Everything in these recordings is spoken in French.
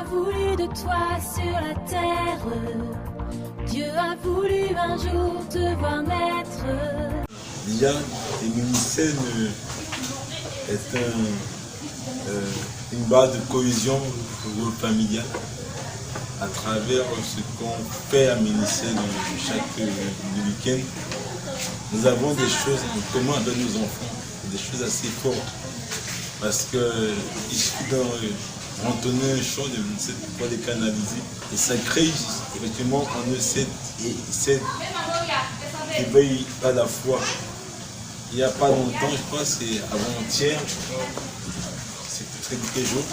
voulu de toi sur la terre. Dieu a voulu un jour te voir naître. Déjà, l'Église est une base de cohésion familiale à travers ce qu'on fait à Ménicène chaque week-end. Nous avons des choses en commun avec nos enfants, des choses assez fortes. Parce qu'il suffit de rentonner un chant, de pouvoir les canaliser. Et ça crée effectivement en eux cette éveil à la foi. Il n'y a pas longtemps, je crois, c'est avant-hier, c'est très quelques jours,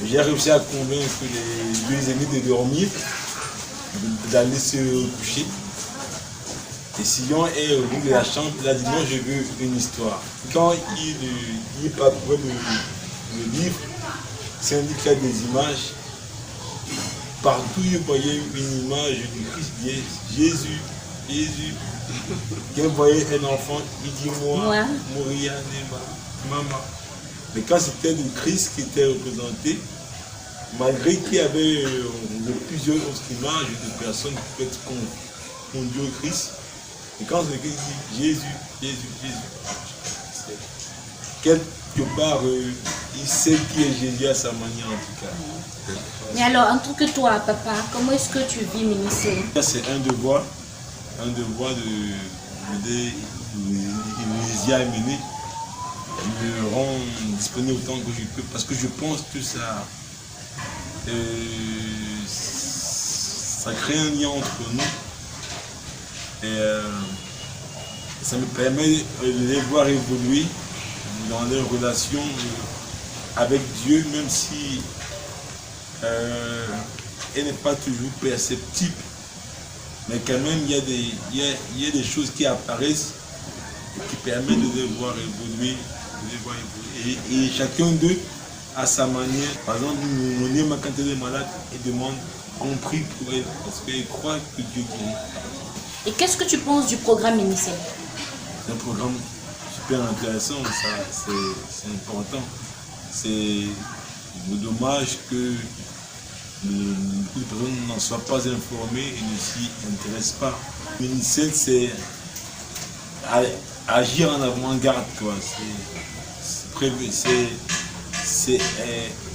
j'ai réussi à convaincre les deux amis de dormir, d'aller se coucher. Et Sion est au bout de la chambre, il a dit non, je veux une histoire. Quand il parcourait le livre, c'est indiqué qu'il y a des images. Partout, il voyait une image du Christ, Jésus, Jésus. Quand il voyait un enfant, il dit moi, Moria, maman. Mais quand c'était le Christ qui était représenté, malgré qu'il y avait plusieurs autres images de personnes qui pouvaient être conduites au Christ, et quand le Christ dit Jésus, Jésus, Jésus, quelque part, il sait qui est Jésus à sa manière en tout cas. Mais alors, en tant que toi, papa, comment est-ce que tu vis Ménicène? C'est un devoir de l'Ecclésia à mener, me rendre disponible autant que je peux, parce que je pense que ça crée un lien entre nous. Et ça me permet de les voir évoluer dans leur relation avec Dieu, même si elle n'est pas toujours perceptible. Mais quand même, il y a des choses qui apparaissent et qui permettent de les voir évoluer. Et chacun d'eux, à sa manière, par exemple, mon aîné, quand elle est malade, elle demande qu'on prie pour elle, parce qu'elle croit que Dieu guérit. Et qu'est-ce que tu penses du programme Ménicène? C'est un programme super intéressant, c'est important. C'est dommage que beaucoup de personnes n'en soient pas informées et ne s'y intéressent pas. Ménicène, c'est agir en avant-garde, quoi. C'est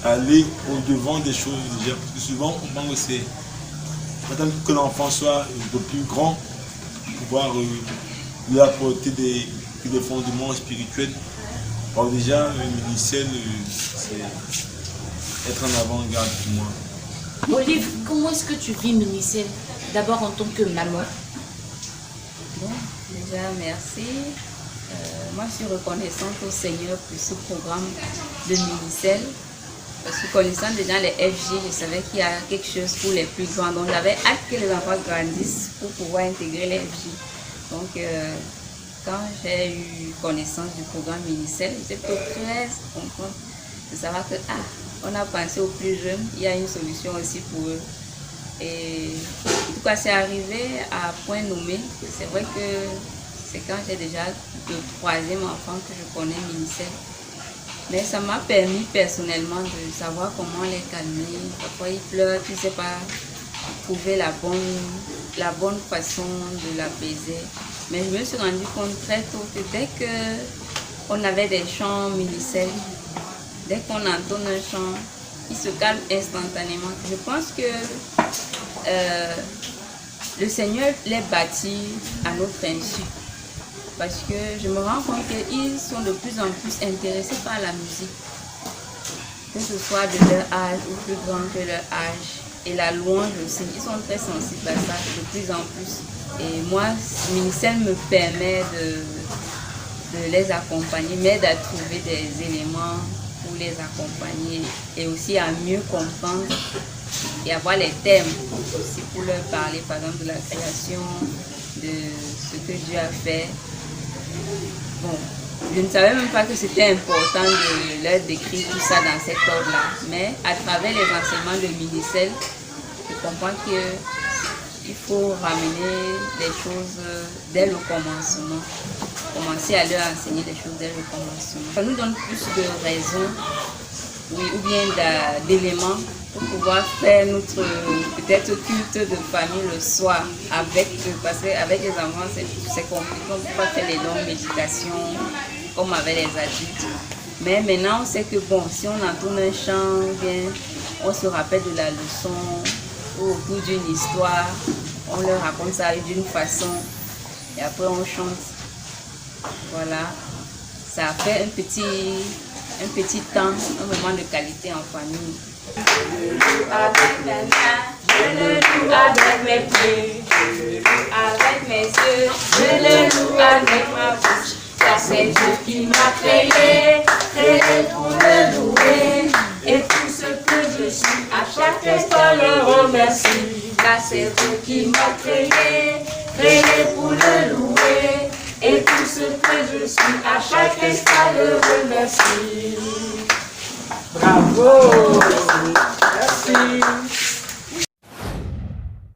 aller au-devant des choses déjà. Parce que souvent, on pense que c'est attendre que l'enfant soit un peu plus grand pour pouvoir lui apporter des fondements spirituels. Alors déjà, Ménicène, c'est être en avant-garde pour moi. Olive, comment est-ce que tu vis Ménicène? D'abord en tant que maman. Bon, déjà merci. Moi je suis reconnaissante au Seigneur pour ce programme de Ménicène. Parce que connaissant déjà les FG, je savais qu'il y a quelque chose pour les plus grands. Donc j'avais hâte que les enfants grandissent pour pouvoir intégrer les FG. Donc quand j'ai eu connaissance du programme Ménicène, j'étais très contente de savoir que on a pensé aux plus jeunes, il y a une solution aussi pour eux. Et en tout cas, c'est arrivé à point nommé. C'est vrai que c'est quand j'ai déjà le troisième enfant que je connais Ménicène. Mais ça m'a permis personnellement de savoir comment les calmer. Parfois ils pleurent, tu ne sais pas trouver la bonne façon de l'apaiser. Mais je me suis rendu compte très tôt que dès qu'on avait des chants Ménicène, dès qu'on entonne un chant, il se calme instantanément. Je pense que le Seigneur les bâtit à notre insu. Parce que je me rends compte qu'ils sont de plus en plus intéressés par la musique. Que ce soit de leur âge ou plus grand que leur âge. Et la louange aussi, ils sont très sensibles à ça de plus en plus. Et moi, Ménicène me permet de les accompagner, m'aide à trouver des éléments pour les accompagner et aussi à mieux comprendre et avoir les thèmes aussi pour leur parler par exemple de la création, de ce que Dieu a fait. Bon, je ne savais même pas que c'était important de leur décrire tout ça dans cet ordre-là, mais à travers les enseignements de Ménicène, je comprends qu'il faut ramener les choses dès le commencement. Commencer à leur enseigner les choses dès le commencement. Ça nous donne plus de raisons oui, ou bien d'éléments pour pouvoir faire notre peut-être culte de famille le soir parce qu'avec les enfants c'est compliqué, on ne peut pas faire les longues méditations comme avec les adultes. Mais maintenant on sait que bon, si on entoure un chant, bien on se rappelle de la leçon ou autour d'une histoire, on leur raconte ça d'une façon et après on chante. Voilà, ça fait un petit temps, un moment de qualité en famille. Je le joue avec mes mains, je le joue avec mes pieds, je le joue avec mes yeux, je le joue avec ma bouche. Car c'est Dieu qui m'a créé pour le louer. Et tout ce que je suis, à chaque instant le remercie. Car c'est Dieu qui m'a créé pour le louer. Et tout ce que je suis, à chaque instant le remercie. Bravo!